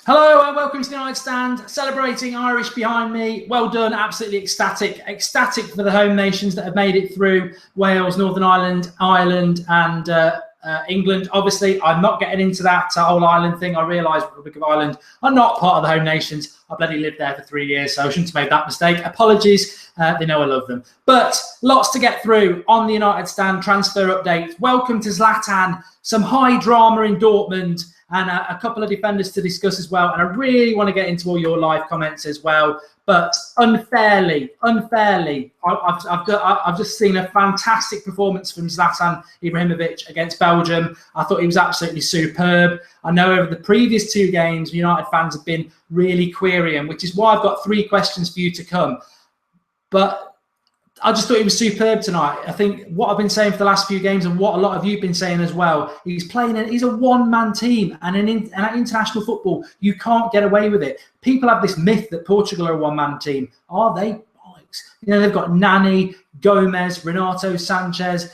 Hello and welcome to the United Stand, celebrating Irish behind me. Well done, absolutely ecstatic for the home nations that have made it through: Wales, Northern Ireland, Ireland and England. Obviously, I'm not getting into that whole Ireland thing. I realise Republic of Ireland are not part of the home nations. I bloody lived there for 3 years, so I shouldn't have made that mistake. Apologies, they know I love them. But lots to get through on the United Stand transfer update. Welcome to Zlatan, some high drama in Dortmund, and a couple of defenders to discuss as well. And I really want to get into all your live comments as well. But unfairly, I've just seen a fantastic performance from Zlatan Ibrahimovic against Belgium. I thought he was absolutely superb. I know over the previous two games, United fans have been really querying, which is why I've got 3 questions for you to come. But I just thought he was superb tonight. I think what I've been saying for the last few games and what a lot of you have been saying as well, he's a one-man team, and in international football, you can't get away with it. People have this myth that Portugal are a one-man team. Are they? Bollocks. You know, they've got Nani, Gomez, Renato Sanches,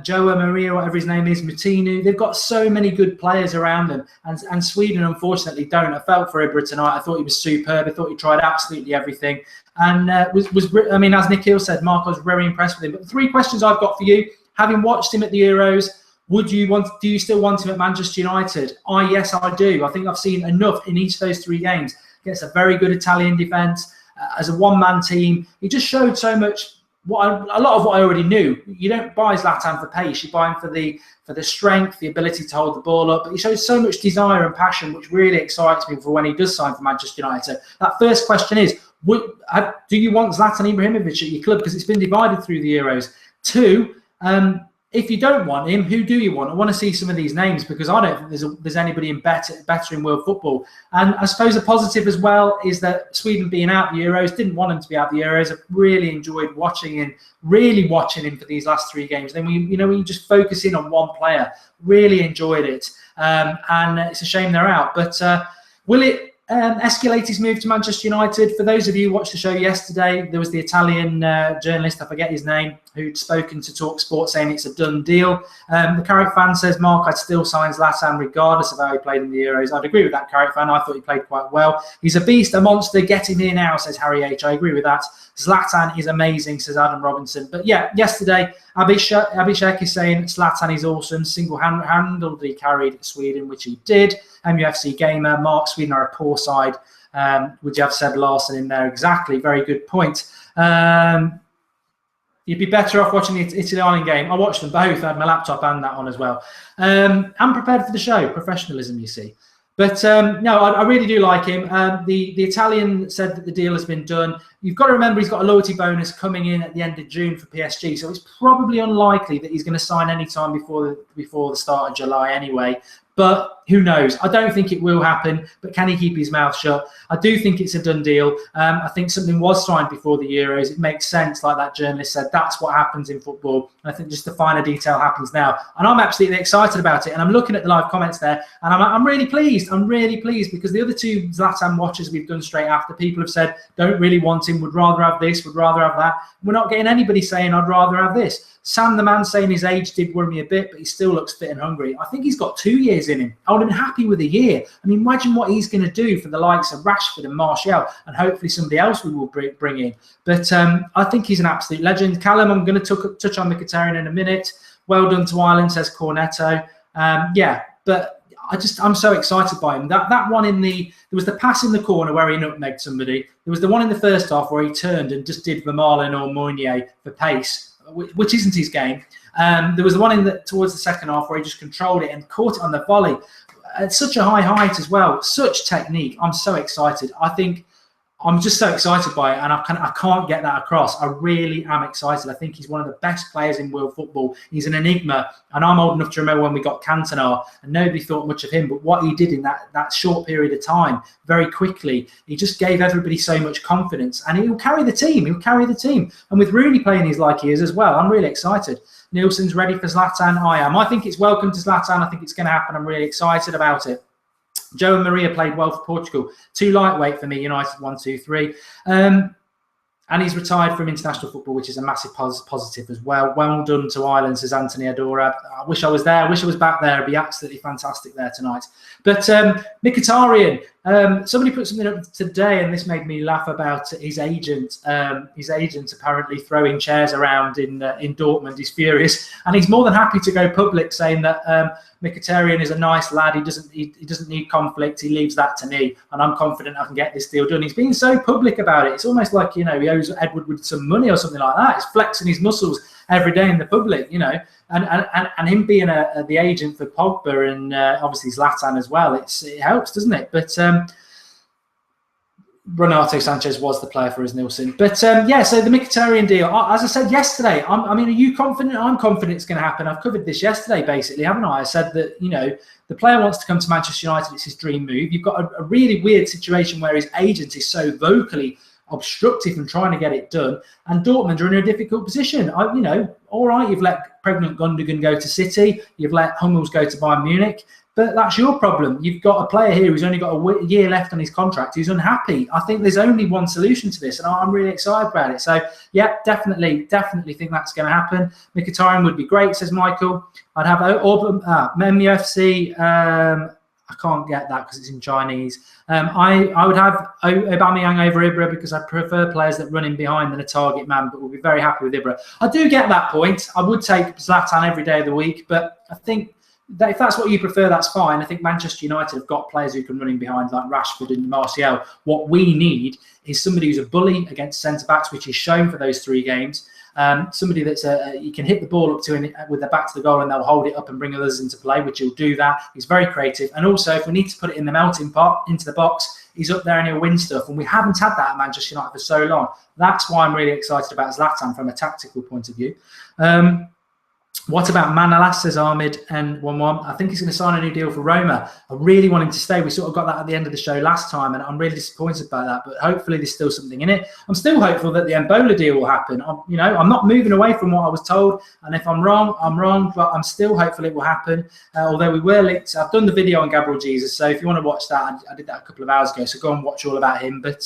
Joao Maria, whatever his name is, Martinu. They've got so many good players around them, and Sweden unfortunately don't. I felt for Ibra tonight. I thought he was superb. I thought he tried absolutely everything, and I mean, as Nikhil said, Mark, I was very impressed with him. But the 3 questions I've got for you, having watched him at the Euros, do you still want him at Manchester United? Yes, I do. I think I've seen enough in each of those 3 games against a very good Italian defence. As a one-man team, he just showed so much. A lot of what I already knew. You don't buy Zlatan for pace; you buy him for the strength, the ability to hold the ball up. But he shows so much desire and passion, which really excites me for when he does sign for Manchester United. So that first question is: do you want Zlatan Ibrahimovic at your club? Because it's been divided through the Euros. 2, if you don't want him, who do you want? I want to see some of these names, because I don't think there's anybody better in world football. And I suppose a positive as well is that Sweden being out the Euros, didn't want him to be out the Euros. I've really enjoyed watching him for these last 3 games. Then when you just focus in on one player, really enjoyed it. And it's a shame they're out. But will it escalate his move to Manchester United? For those of you who watched the show yesterday, there was the Italian journalist, I forget his name, who'd spoken to TalkSport saying it's a done deal. The Carrick fan says, Mark, I'd still sign Zlatan regardless of how he played in the Euros. I'd agree with that, Carrick fan. I thought he played quite well. He's a beast, a monster. Get him here now, says Harry H. I agree with that. Zlatan is amazing, says Adam Robinson. But yeah, yesterday, Abhishek is saying Zlatan is awesome. Single-handedly carried Sweden, which he did. MUFC Gamer, Mark, Sweden are a poor side. Would you have said Larson in there? Exactly, very good point. You'd be better off watching the Italian game. I watched them both. I had my laptop and that on as well. I'm prepared for the show. Professionalism, you see. But no, I really do like him. The Italian said that the deal has been done. You've got to remember he's got a loyalty bonus coming in at the end of June for PSG, so it's probably unlikely that he's going to sign any time before the start of July anyway. But who knows? I don't think it will happen, but can he keep his mouth shut? I do think it's a done deal. I think something was signed before the Euros. It makes sense, like that journalist said. That's what happens in football. And I think just the finer detail happens now. And I'm absolutely excited about it. And I'm looking at the live comments there, and I'm really pleased. I'm really pleased because the other 2 Zlatan watches we've done straight after, people have said, don't really want him, would rather have this, would rather have that. We're not getting anybody saying, I'd rather have this. Sam, the man, saying his age did worry me a bit, but he still looks fit and hungry. I think he's got 2 years in him. I would have been happy with a year. I mean, imagine what he's going to do for the likes of Rashford and Martial, and hopefully somebody else we will bring in. But I think he's an absolute legend. Callum, I'm going to touch on Mkhitaryan in a minute. Well done to Ireland, says Cornetto. Yeah, but I'm so excited by him. That one there was the pass in the corner where he nutmegged somebody. There was the one in the first half where he turned and just did Vermaelen or Meunier for pace, which isn't his game. There was the one towards the second half where he just controlled it and caught it on the volley at such a high height as well. Such technique. I'm so excited. I'm just so excited by it, and I can't get that across. I really am excited. I think he's one of the best players in world football. He's an enigma, and I'm old enough to remember when we got Cantona, and nobody thought much of him. But what he did in that short period of time, very quickly, he just gave everybody so much confidence, and he'll carry the team. And with Rooney playing his like he is as well, I'm really excited. Nielsen's ready for Zlatan. I am. I think it's welcome to Zlatan. I think it's going to happen. I'm really excited about it. Joe and Maria played well for Portugal. 2 lightweight for me, United 1, 2, 3. And he's retired from international football, which is a massive positive as well. Well done to Ireland, says Anthony Adora. I wish I was there. I wish I was back there. It'd be absolutely fantastic there tonight. But Mkhitaryan, somebody put something up today, and this made me laugh about his agent. His agent apparently throwing chairs around in Dortmund. He's furious, and he's more than happy to go public, saying that Mkhitaryan is a nice lad. He doesn't need conflict. He leaves that to me, and I'm confident I can get this deal done. He's being so public about it. It's almost like, he owes Edward with some money or something like that. He's flexing his muscles every day in the public, and him being the agent for Pogba and obviously Zlatan as well. It helps, doesn't it? But Renato Sanches was the player for us, Nielsen. But so the Mkhitaryan deal, as I said yesterday, are you confident? I'm confident it's going to happen. I've covered this yesterday, basically, haven't I? I said that, the player wants to come to Manchester United. It's his dream move. You've got a really weird situation where his agent is so vocally obstructive and trying to get it done. And Dortmund are in a difficult position. All right, you've let pregnant Gundogan go to City. You've let Hummels go to Bayern Munich. But that's your problem. You've got a player here who's only got a year left on his contract, who's unhappy. I think there's only one solution to this, and I'm really excited about it. So, yeah, definitely think that's going to happen. Mkhitaryan would be great, says Michael. I'd have Man Utd. I can't get that because it's in Chinese. I would have Aubameyang over Ibra because I prefer players that run in behind than a target man, but we'll be very happy with Ibra. I do get that point. I would take Zlatan every day of the week, but I think that if that's what you prefer, that's fine. I think Manchester United have got players who can run in behind, like Rashford and Martial. What we need is somebody who's a bully against centre-backs, which is shown for those 3 games. Somebody that's you can hit the ball up to with their back to the goal, and they'll hold it up and bring others into play, which he'll do that. He's very creative. And also, if we need to put it in the melting pot, into the box, he's up there and he'll win stuff. And we haven't had that at Manchester United for so long. That's why I'm really excited about Zlatan from a tactical point of view. What about Manolas, says Ahmed N11. I think he's going to sign a new deal for Roma. I really want him to stay. We sort of got that at the end of the show last time, and I'm really disappointed by that. But hopefully there's still something in it. I'm still hopeful that the Mbola deal will happen. I'm not moving away from what I was told. And if I'm wrong, I'm wrong. But I'm still hopeful it will happen. Although we were linked. I've done the video on Gabriel Jesus. So if you want to watch that, I did that a couple of hours ago. So go and watch all about him. But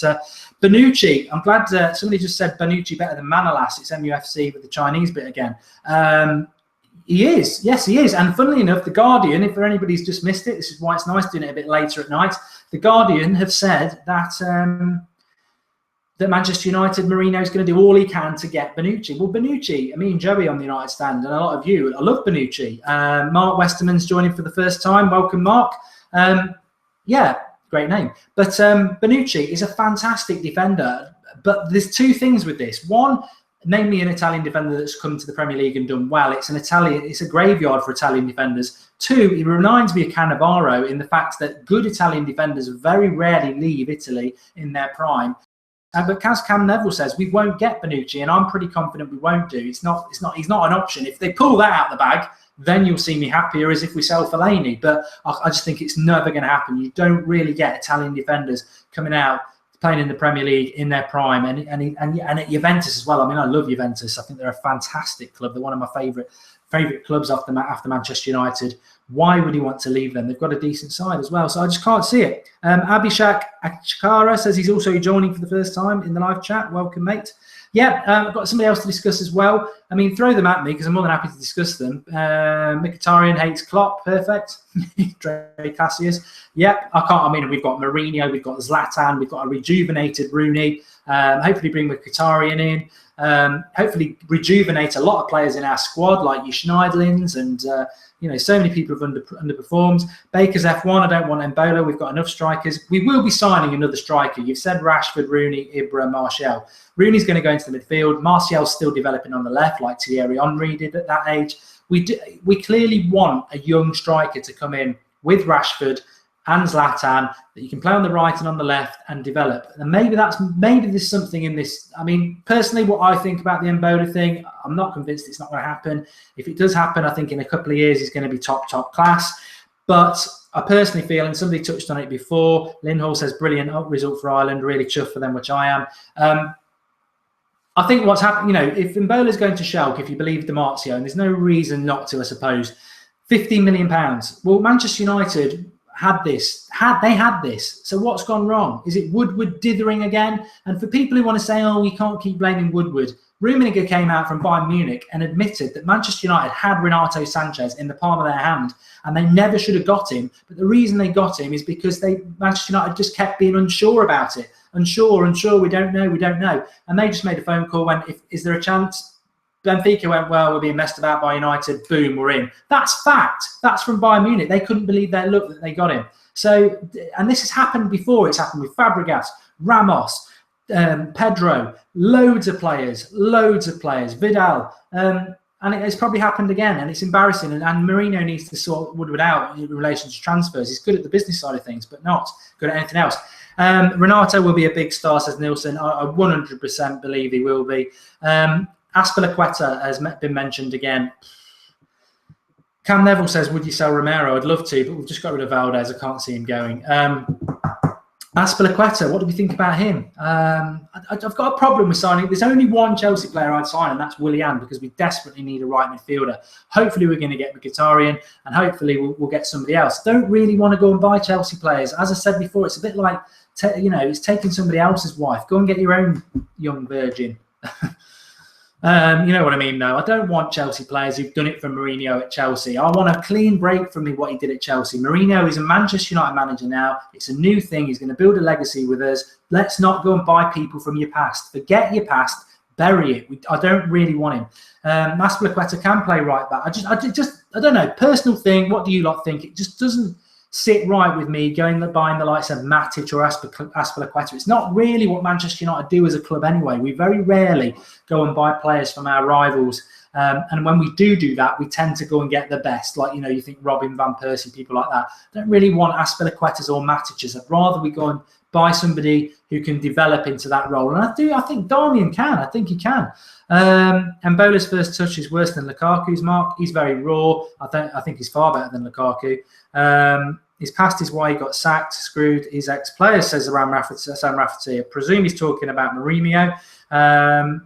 Bonucci, I'm glad somebody just said Bonucci better than Manolas. It's MUFC with the Chinese bit again. He is. Yes, he is. And funnily enough, The Guardian, if anybody's just missed it, this is why it's nice doing it a bit later at night. The Guardian have said that that Manchester United, Mourinho is going to do all he can to get Bonucci. Well, Bonucci, me and Joey on the United stand, and a lot of you, I love Bonucci. Mark Westerman's joining for the first time. Welcome, Mark. Great name. But Bonucci is a fantastic defender. But there's 2 things with this. One, namely an Italian defender that's come to the Premier League and done well. It's a graveyard for Italian defenders. 2, he reminds me of Cannavaro in the fact that good Italian defenders very rarely leave Italy in their prime. But as Cam Neville says, we won't get Bonucci, and I'm pretty confident we won't do. He's not an option. If they pull that out of the bag, then you'll see me happier as if we sell Fellaini. But I just think it's never going to happen. You don't really get Italian defenders coming out playing in the Premier League in their prime, and at Juventus as well. I mean, I love Juventus. I think they're a fantastic club. They're one of my favourite clubs after Manchester United. Why would he want to leave them? They've got a decent side as well, so I just can't see it. Abhishek Achikara says he's also joining for the first time in the live chat. Welcome, mate. Yeah, I've got somebody else to discuss as well. I mean, throw them at me because I'm more than happy to discuss them. Mkhitaryan hates Klopp. Perfect. Dre Cassius. Yep, I can't. I mean, we've got Mourinho, we've got Zlatan, we've got a rejuvenated Rooney. Hopefully bring Mkhitaryan in. Hopefully rejuvenate a lot of players in our squad like your Schneiderlins and so many people have underperformed. Baker's F1, I don't want Mbola. We've got enough strikers. We will be signing another striker. You've said Rashford, Rooney, Ibra, Martial. Rooney's going to go into the midfield. Martial's still developing on the left like Thierry Henry did at that age. We clearly want a young striker to come in with Rashford and Zlatan that you can play on the right and on the left and develop. And maybe there's something in this. I mean, personally, what I think about the Mbola thing, I'm not convinced it's not going to happen. If it does happen, I think in a couple of years he's going to be top class. But I personally feel, and somebody touched on it before, Lynn Hall says brilliant result for Ireland, really chuffed for them, which I am. I think what's happened, if Mbola's going to Schalke, if you believe Di Marzio, and there's no reason not to, I suppose, £15 million. Well, Manchester United had this. They had this. So what's gone wrong? Is it Woodward dithering again? And for people who want to say, oh, we can't keep blaming Woodward, Rummenigge came out from Bayern Munich and admitted that Manchester United had Renato Sanches in the palm of their hand and they never should have got him. But the reason they got him is because Manchester United just kept being unsure about it. Unsure, we don't know. And they just made a phone call, went, is there a chance? Benfica went, well, we're being messed about by United. Boom, we're in. That's fact. That's from Bayern Munich. They couldn't believe their luck that they got him. So, and this has happened before. It's happened with Fabregas, Ramos, Pedro, loads of players, Vidal, and it's probably happened again, and it's embarrassing. And Mourinho needs to sort Woodward out in relation to transfers. He's good at the business side of things, but not good at anything else. Renato will be a big star, says Nielsen. I 100% believe he will be. Azpilicueta has been mentioned again. Cam Neville says, would you sell Romero? I'd love to, but we've just got rid of Valdez. I can't see him going. Azpilicueta, what do we think about him? I've got a problem with signing. There's only one Chelsea player I'd sign, and that's Willian, because we desperately need a right midfielder. Hopefully we're going to get Mkhitaryan, and hopefully we'll get somebody else. Don't really want to go and buy Chelsea players. As I said before, it's a bit like, it's taking somebody else's wife. Go and get your own young virgin. You know what I mean? No, I don't want Chelsea players who've done it for Mourinho at Chelsea. I want a clean break from what he did at Chelsea. Mourinho is a Manchester United manager now. It's a new thing. He's going to build a legacy with us. Let's not go and buy people from your past. Forget your past. Bury it. I don't really want him. Azpilicueta can play right back. I don't know. Personal thing. What do you lot think? It just doesn't sit right with me buying the likes of Matic or Azpilicueta. It's not really what Manchester United do as a club anyway. We very rarely go and buy players from our rivals. And when we do that, we tend to go and get the best. Like, you think Robin Van Persie, people like that. I don't really want Azpilicuetas or Matic's. I'd rather we go and buy somebody who can develop into that role. And I think Darmian can. I think he can. And Bola's first touch is worse than Lukaku's, Mark. He's very raw. I think he's far better than Lukaku. His past is why he got sacked, screwed his ex-players, says Sam Rafferty. I presume he's talking about Mourinho. I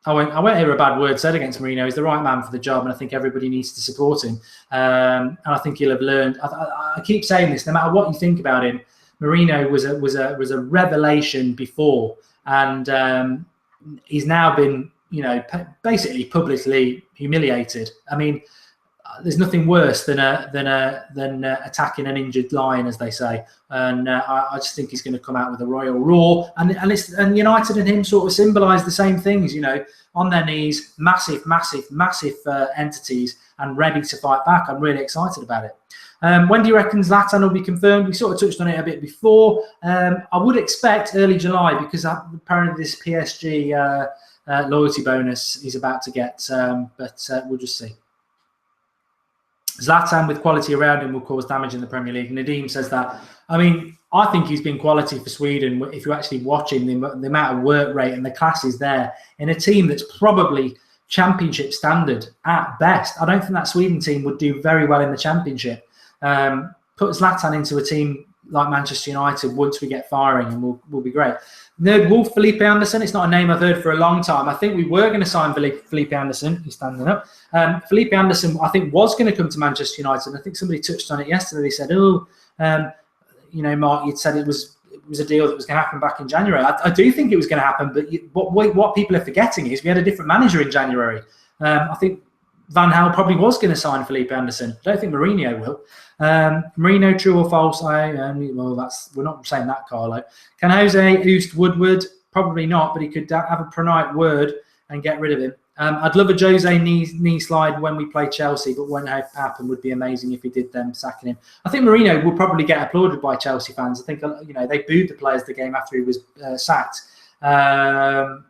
won't hear a bad word said against Mourinho. He's the right man for the job, and I think everybody needs to support him. And I think he'll have learned. I keep saying this, no matter what you think about him, Mourinho was a revelation before, and he's now been, basically publicly humiliated. I mean, there's nothing worse than attacking an injured lion, as they say. And I just think he's going to come out with a royal roar. And United and him sort of symbolise the same things, on their knees, massive entities, and ready to fight back. I'm really excited about it. When do you reckon Zlatan will be confirmed? We sort of touched on it a bit before. I would expect early July, because apparently this PSG loyalty bonus he's about to get. But we'll just see. Zlatan with quality around him will cause damage in the Premier League. Nadeem says that. I mean, I think he's been quality for Sweden. If you actually watch him, the amount of work rate and the class is there in a team that's probably championship standard at best. I don't think that Sweden team would do very well in the championship. Put Zlatan into a team like Manchester United once we get firing, and we'll be great. Nerd Wolf, Felipe Anderson. It's not a name I've heard for a long time. I think we were going to sign Felipe Anderson. He's standing up. Felipe Anderson, I think, was going to come to Manchester United. I think somebody touched on it yesterday. They said, Mark, you'd said it was a deal that was going to happen back in January. I do think it was going to happen, but what people are forgetting is we had a different manager in January. I think Van Gaal probably was going to sign Felipe Anderson. I don't think Mourinho will. Mourinho, true or false? We're not saying that, Carlo. Can Jose oost Woodward? Probably not, but he could have a pronite word and get rid of him. I'd love a Jose knee slide when we play Chelsea, but won't happen. Would be amazing if he did them sacking him. I think Mourinho will probably get applauded by Chelsea fans. I think they booed the players the game after he was sacked. But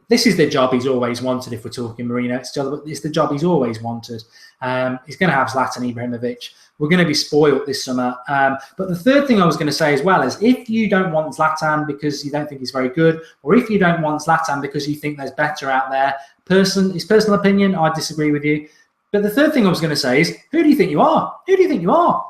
this is the job he's always wanted. If we're talking Mourinho, it's the job he's always wanted. He's going to have Zlatan Ibrahimovic. We're going to be spoiled this summer. But the third thing I was going to say as well is, if you don't want Zlatan because you don't think he's very good, or if you don't want Zlatan because you think there's better out there, his personal opinion, I disagree with you. But the third thing I was going to say is, who do you think you are? Who do you think you are?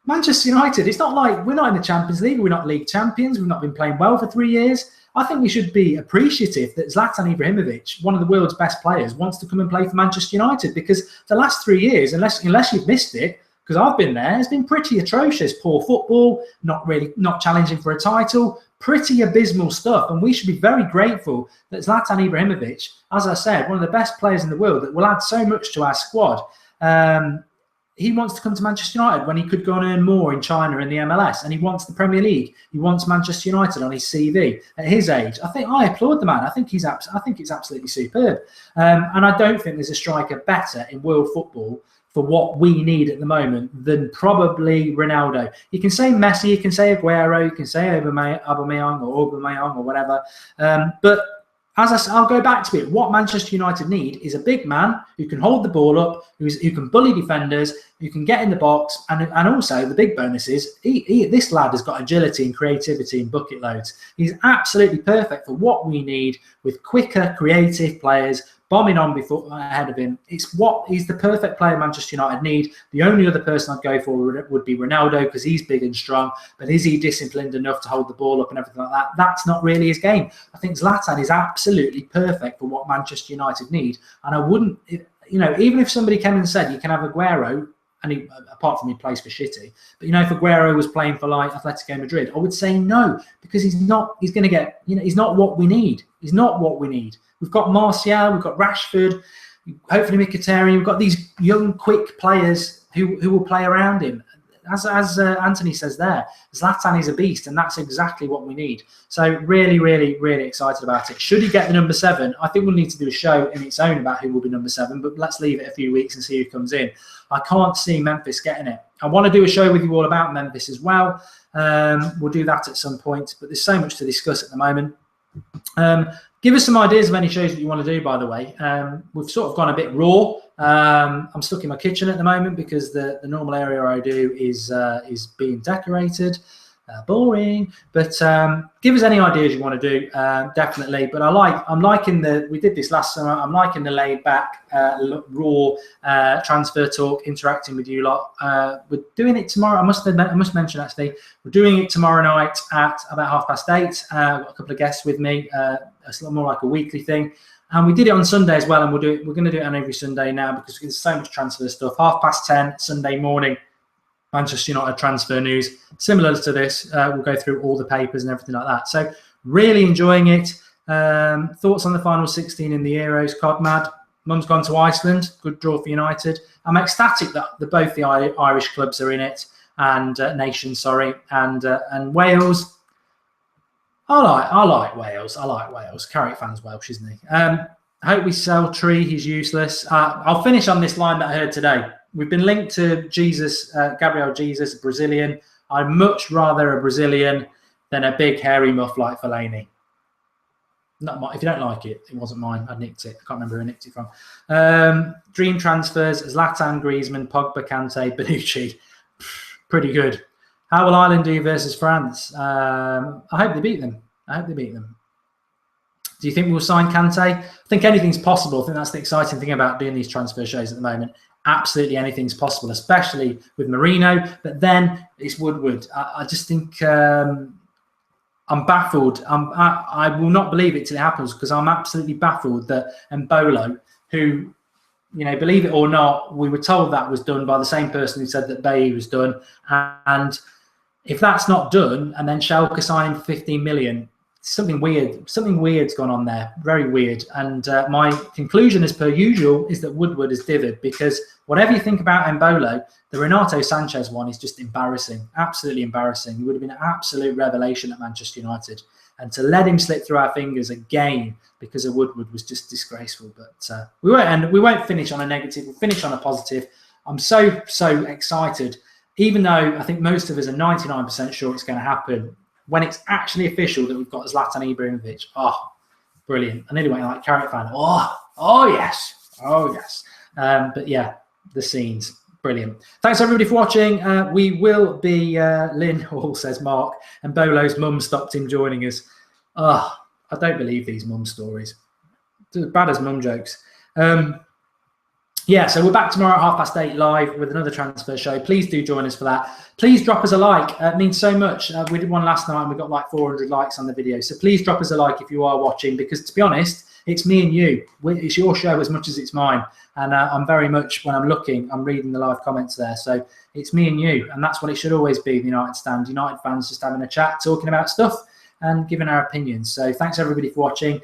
Manchester United, it's not like we're not in the Champions League. We're not league champions. We've not been playing well for 3 years. I think we should be appreciative that Zlatan Ibrahimovic, one of the world's best players, wants to come and play for Manchester United, because the last 3 years, unless you've missed it, because I've been there. It's been pretty atrocious. Poor football, not challenging for a title, pretty abysmal stuff. And we should be very grateful that Zlatan Ibrahimovic, as I said, one of the best players in the world that will add so much to our squad. He wants to come to Manchester United when he could go and earn more in China in the MLS, and he wants the Premier League. He wants Manchester United on his CV at his age. I applaud the man. I think it's absolutely superb. And I don't think there's a striker better in world football for what we need at the moment than probably Ronaldo. You can say Messi, you can say Aguero, you can say Aubameyang or whatever. But I'll go back to it. What Manchester United need is a big man who can hold the ball up, who can bully defenders, who can get in the box, and also the big bonus is this lad has got agility and creativity in bucket loads. He's absolutely perfect for what we need, with quicker, creative players bombing on ahead of him. He's the perfect player Manchester United need. The only other person I'd go for would be Ronaldo, because he's big and strong, but is he disciplined enough to hold the ball up and everything like that? That's not really his game. I think Zlatan is absolutely perfect for what Manchester United need. And I wouldn't, even if somebody came and said you can have Aguero, and apart from he plays for shitty, but if Aguero was playing for like Atletico Madrid, I would say no, because he's not what we need. He's not what we need. We've got Martial, we've got Rashford, hopefully Mkhitaryan. We've got these young, quick players who will play around him. As Anthony says there, Zlatan is a beast, and that's exactly what we need. So really, really, really excited about it. Should he get the number 7? I think we'll need to do a show in its own about who will be number 7, but let's leave it a few weeks and see who comes in. I can't see Memphis getting it. I want to do a show with you all about Memphis as well. We'll do that at some point, but there's so much to discuss at the moment. Give us some ideas of any shows that you want to do, by the way. We've sort of gone a bit raw. I'm stuck in my kitchen at the moment because the normal area I do is being decorated. Boring. But give us any ideas you want to do, definitely. But I'm liking we did this last summer. I'm liking the laid back, raw transfer talk, interacting with you lot. We're doing it tomorrow. I must mention, actually, we're doing it tomorrow night at about 8:30. I've got a couple of guests with me. It's a lot more like a weekly thing. And we did it on Sunday as well, and we're going to do it on every Sunday now because there's so much transfer stuff. 10:30 Sunday morning, Manchester United transfer news. Similar to this, we'll go through all the papers and everything like that. So really enjoying it. Thoughts on the final 16 in the Euros? COD mad. Mum's gone to Iceland. Good draw for United. I'm ecstatic that both the Irish clubs are in it, and nations, sorry, and Wales. I like Wales. I like Wales. Carrick fan's Welsh, isn't he? I hope we sell Tree. He's useless. I'll finish on this line that I heard today. We've been linked to Gabriel Jesus, a Brazilian. I'd much rather a Brazilian than a big hairy muff like Fellaini. If you don't like it, it wasn't mine. I nicked it. I can't remember who I nicked it from. Dream transfers: Zlatan, Griezmann, Pogba, Kante, Bonucci. Pretty good. How will Ireland do versus France? I hope they beat them. Do you think we'll sign Kante? I think anything's possible. I think that's the exciting thing about doing these transfer shows at the moment. Absolutely anything's possible, especially with Mourinho. But then it's Woodward. I just think I'm baffled. I will not believe it till it happens, because I'm absolutely baffled that Mbolo, who, believe it or not, we were told that was done by the same person who said that Bailly was done. And if that's not done, and then Schalke signing for 15 million, something weird's gone on there. Very weird. And my conclusion, as per usual, is that Woodward is dithered, because whatever you think about Mbolo, the Renato Sanches one is just embarrassing. Absolutely embarrassing. He would have been an absolute revelation at Manchester United. And to let him slip through our fingers again because of Woodward was just disgraceful. But we won't finish on a negative. We'll finish on a positive. I'm so excited, even though I think most of us are 99% sure it's going to happen. When it's actually official that we've got Zlatan Ibrahimovic, brilliant. I nearly went like Carrick fan. Oh yes. But yeah, the scenes, brilliant. Thanks everybody for watching. We will be Lynn Hall, says Mark, and Bolo's mum stopped him joining us. I don't believe these mum stories. It's as bad as mum jokes. So we're back tomorrow at 8:30 live with another transfer show. Please do join us for that. Please drop us a like. It means so much. We did one last night and we got like 400 likes on the video. So please drop us a like if you are watching, because to be honest, It's me and you. It's your show as much as it's mine. And I'm very much, when I'm looking, I'm reading the live comments there. So it's me and you. And that's what it should always be, the United Stand. United fans just having a chat, talking about stuff and giving our opinions. So thanks everybody for watching.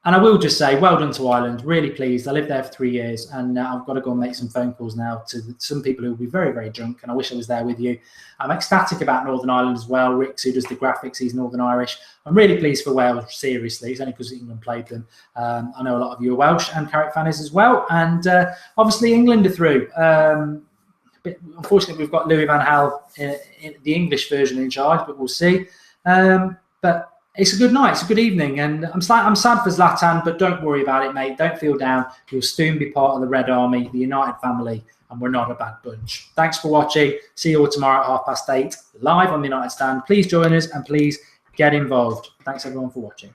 And I will just say, well done to Ireland. Really pleased. I lived there for 3 years, and I've got to go and make some phone calls now to some people who will be very, very drunk, and I wish I was there with you. I'm ecstatic about Northern Ireland as well. Rick's, who does the graphics, he's Northern Irish. I'm really pleased for Wales, seriously. It's only because England played them. I know a lot of you are Welsh, and Carrick fan is as well. And obviously England are through. But unfortunately, we've got Louis van Gaal, in the English version, in charge, but we'll see. But it's a good night. It's a good evening. And I'm sad for Zlatan, but don't worry about it, mate. Don't feel down. You'll soon be part of the Red Army, the United family, and we're not a bad bunch. Thanks for watching. See you all tomorrow at 8:30, live on the United Stand. Please join us and please get involved. Thanks, everyone, for watching.